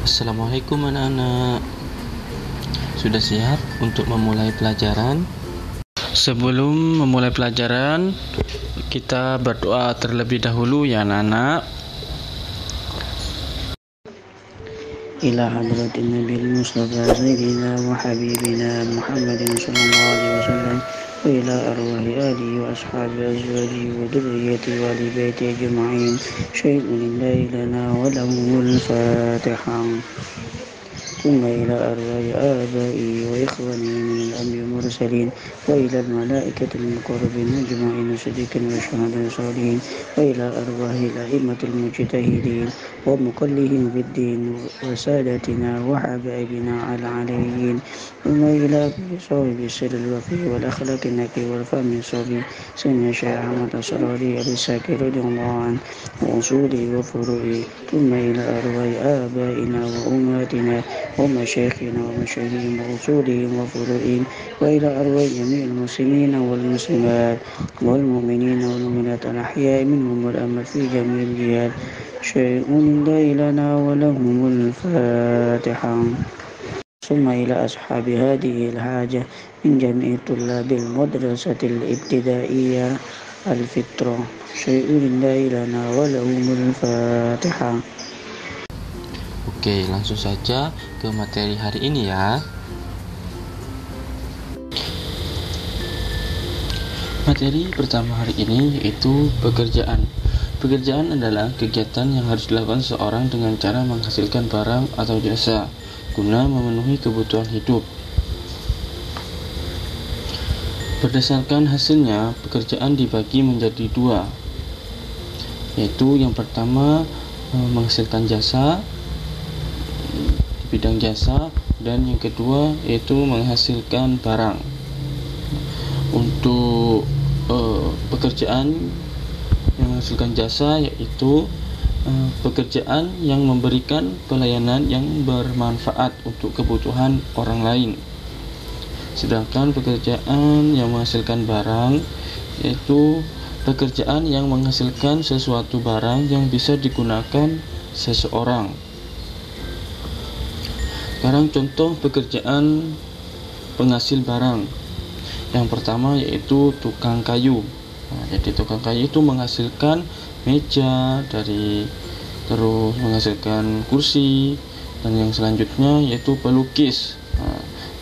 Assalamualaikum anak-anak. Sudah siap untuk memulai pelajaran? Sebelum memulai pelajaran, kita berdoa terlebih dahulu ya anak-anak. إلى حضرة النبي المصطفى سيدنا وحبيبنا محمد صلى الله عليه وسلم وإلى أرواح آله وأصحابه أزواجه وذريته وآل بيته أجمعين شيء لله لنا وله الفاتحة. ثم إلى أرواح آبائي وإخواني من الأنبياء والمرسلين وإلى الملائكة المقربين أجمعين صديقين والشهداء الصالحين وإلى أرواح الأئمة المجتهدين ومقلهم في الدين وسادتنا وحبائبنا عليين ثم إلى صاحب السر الوفي والأخلاق النقي والفهم الصافي سيدنا الشيخ أحمد الصلالي الساكي رضي الله عنه وأصوله وفروعه ثم إلى أرواح آبائنا وأمهاتنا ومشايخنا ومشايخهم وأصولهم وفروعهم وإلى أرواح جميع المسلمين والمسلمات والمؤمنين والمؤمنات الأحياء منهم والأموات في جميع الجهات شيء لله لنا ولهم الفاتحة. ثم إلى أصحاب هذه الحاجة من جميع طلاب المدرسة الابتدائية الفطرة شيء لله لنا ولهم الفاتحة. Oke, langsung saja ke materi hari ini ya. Materi pertama hari ini yaitu pekerjaan. Pekerjaan adalah kegiatan yang harus dilakukan seorang dengan cara menghasilkan barang atau jasa guna memenuhi kebutuhan hidup. Berdasarkan hasilnya, pekerjaan dibagi menjadi dua, yaitu yang pertama menghasilkan jasa di bidang jasa, dan yang kedua yaitu menghasilkan barang. Untuk pekerjaan yang menghasilkan jasa yaitu pekerjaan yang memberikan pelayanan yang bermanfaat untuk kebutuhan orang lain. Sedangkan pekerjaan yang menghasilkan barang yaitu pekerjaan yang menghasilkan sesuatu barang yang bisa digunakan seseorang. Sekarang contoh pekerjaan penghasil barang. Yang pertama yaitu tukang kayu. Jadi tukang kayu itu menghasilkan meja terus menghasilkan kursi, dan yang selanjutnya yaitu pelukis.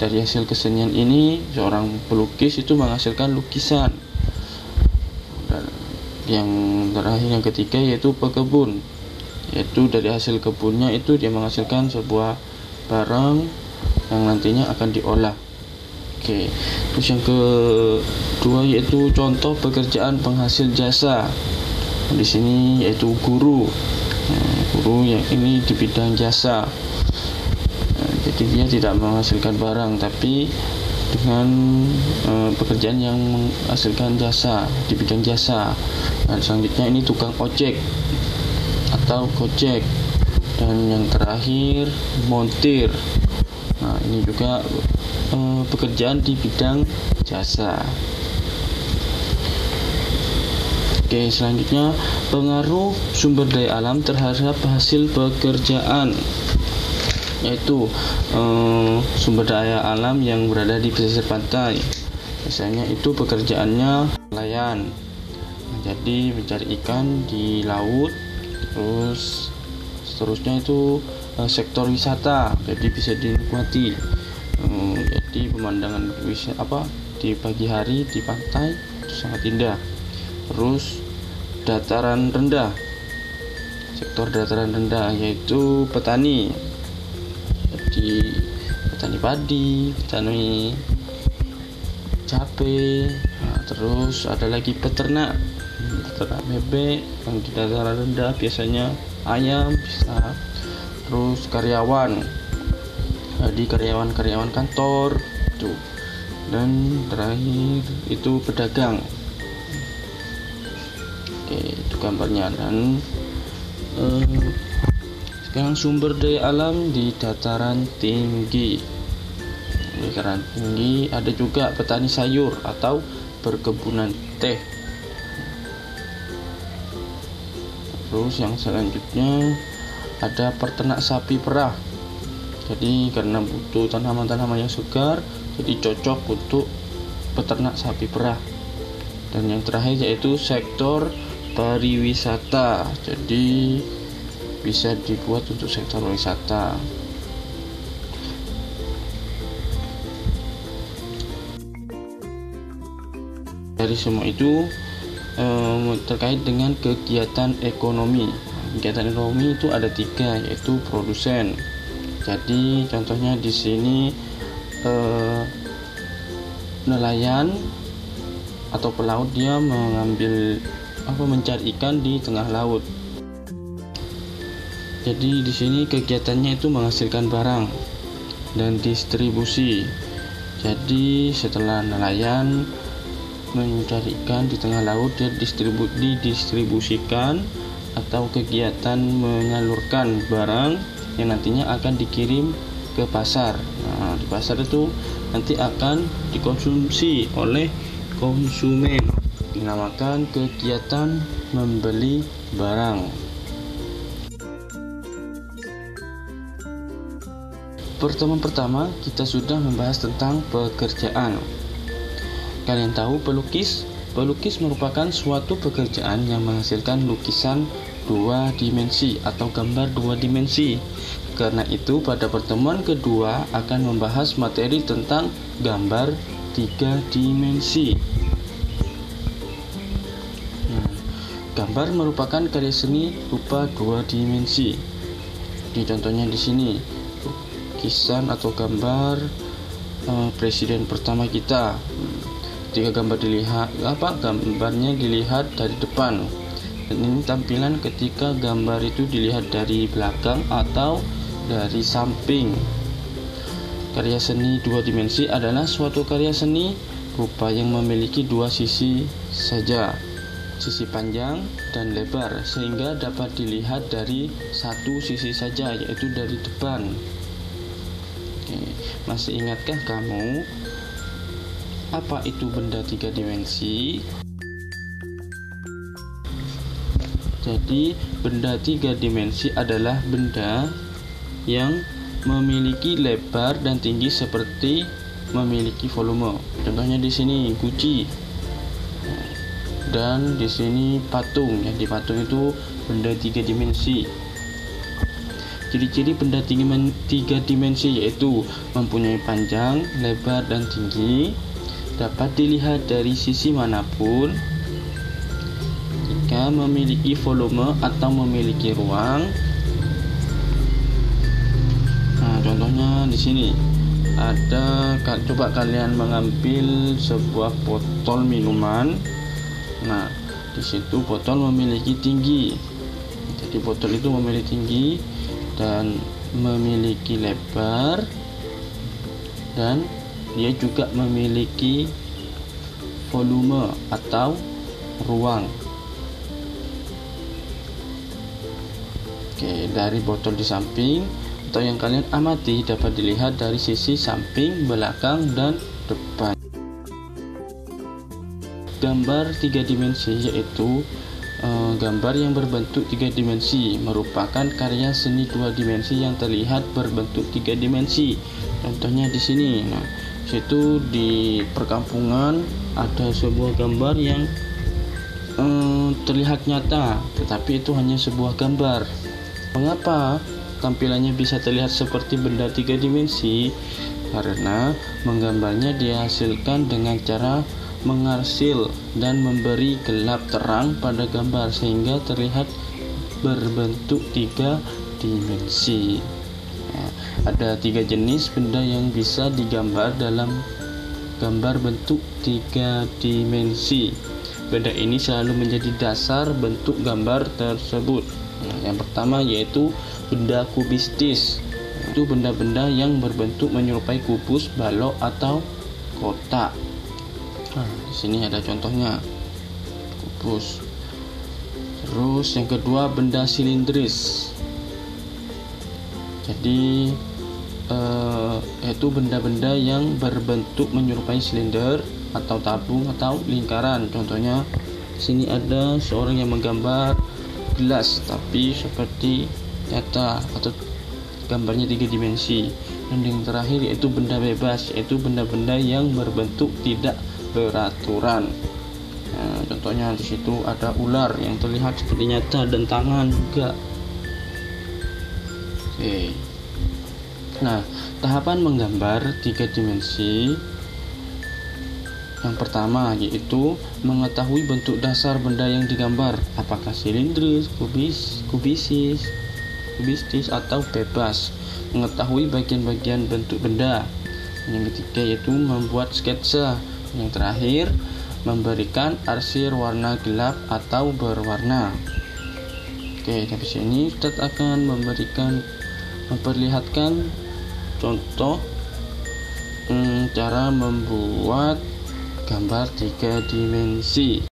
Dari hasil kesenian ini seorang pelukis itu menghasilkan lukisan. Dan yang terakhir, yang ketiga yaitu pekebun, yaitu dari hasil kebunnya itu dia menghasilkan sebuah barang yang nantinya akan diolah. Oke, terus yang kedua yaitu contoh pekerjaan penghasil jasa. Di sini yaitu guru. Guru yang ini di bidang jasa. Jadi dia tidak menghasilkan barang, tapi dengan pekerjaan yang menghasilkan jasa di bidang jasa. Selanjutnya ini tukang ojek atau gojek, dan yang terakhir montir. Ini juga pekerjaan di bidang jasa. Oke, selanjutnya pengaruh sumber daya alam terhadap hasil pekerjaan, yaitu sumber daya alam yang berada di pesisir pantai. Biasanya itu pekerjaannya nelayan, jadi mencari ikan di laut. Terus seterusnya itu sektor wisata, jadi bisa dinikmati. Jadi pemandangan di pagi hari di pantai itu sangat indah. Terus dataran rendah, sektor dataran rendah yaitu petani, jadi petani padi, petani cabai. Terus ada lagi peternak bebek yang di dataran rendah, biasanya ayam bisa. Terus karyawan, jadi karyawan kantor itu. Dan terakhir itu pedagang. Oke, itu gambarnya. Dan sekarang sumber daya alam di dataran tinggi. Di dataran tinggi ada juga petani sayur atau perkebunan teh. Terus yang selanjutnya ada peternak sapi perah. Jadi karena butuh tanaman-tanaman yang segar, jadi cocok untuk peternak sapi perah. Dan yang terakhir yaitu sektor pariwisata. Jadi bisa dibuat untuk sektor wisata. Dari semua itu terkait dengan kegiatan ekonomi. Kegiatan ekonomi itu ada 3, yaitu produsen. Jadi contohnya di sini nelayan atau pelaut, dia mencari ikan di tengah laut. Jadi di sini kegiatannya itu menghasilkan barang dan distribusi. Jadi setelah nelayan mencari ikan di tengah laut, dia didistribusikan atau kegiatan menyalurkan barang yang nantinya akan dikirim ke pasar. Nah, di pasar itu nanti akan dikonsumsi oleh konsumen. Dinamakan kegiatan membeli barang. Pertemuan pertama kita sudah membahas tentang pekerjaan. Kalian tahu pelukis? Pelukis merupakan suatu pekerjaan yang menghasilkan lukisan 2 dimensi atau gambar 2 dimensi. Karena itu pada pertemuan kedua akan membahas materi tentang gambar 3 dimensi. Gambar merupakan karya seni rupa 2 dimensi. Di contohnya di sini, lukisan atau gambar presiden pertama kita. Ketika gambarnya dilihat dari depan, dan ini tampilan ketika gambar itu dilihat dari belakang atau dari samping. Karya seni 2 dimensi adalah suatu karya seni rupa yang memiliki 2 sisi saja, sisi panjang dan lebar, sehingga dapat dilihat dari satu sisi saja, yaitu dari depan. Oke, masih ingatkah kamu apa itu benda 3 dimensi? Jadi benda 3 dimensi adalah benda yang memiliki lebar dan tinggi seperti memiliki volume. Contohnya di sini guci, dan di sini patung. Jadi patung itu benda 3 dimensi. Ciri-ciri benda 3 dimensi yaitu mempunyai panjang, lebar, dan tinggi, dapat dilihat dari sisi manapun, jika memiliki volume atau memiliki ruang. Nah, contohnya di sini ada, coba kalian mengambil sebuah botol minuman. Nah, di situ botol memiliki tinggi. Jadi botol itu memiliki tinggi dan memiliki lebar, dan dia juga memiliki volume atau ruang. Oke, dari botol di samping atau yang kalian amati dapat dilihat dari sisi samping, belakang, dan depan. Gambar 3 dimensi yaitu gambar yang berbentuk 3 dimensi merupakan karya seni 2 dimensi yang terlihat berbentuk 3 dimensi. Contohnya di sini. Nah, situ di perkampungan ada sebuah gambar yang terlihat nyata, tetapi itu hanya sebuah gambar. Mengapa tampilannya bisa terlihat seperti benda 3 dimensi? Karena menggambarnya dihasilkan dengan cara mengarsil dan memberi gelap terang pada gambar sehingga terlihat berbentuk 3 dimensi. Ada 3 jenis benda yang bisa digambar dalam gambar bentuk 3 dimensi. Benda ini selalu menjadi dasar bentuk gambar tersebut. Yang pertama yaitu benda kubistis. Itu benda-benda yang berbentuk menyerupai kubus, balok, atau kotak. Di sini ada contohnya, kubus. Terus yang kedua benda silindris. Jadi yaitu benda-benda yang berbentuk menyerupai silinder atau tabung atau lingkaran. Contohnya di sini ada seorang yang menggambar gelas tapi seperti nyata atau gambarnya 3 dimensi. Dan yang terakhir yaitu benda bebas, yaitu benda-benda yang berbentuk tidak beraturan. Nah, contohnya di situ ada ular yang terlihat seperti nyata dan tangan juga. Oke. Nah, tahapan menggambar 3 dimensi yang pertama yaitu mengetahui bentuk dasar benda yang digambar, apakah silindris, kubistis atau bebas. Mengetahui bagian-bagian bentuk benda. Yang ketiga yaitu membuat sketsa. Yang terakhir memberikan arsir warna gelap atau berwarna. Oke, dari sini Ustadz akan memperlihatkan contoh cara membuat gambar 3 dimensi.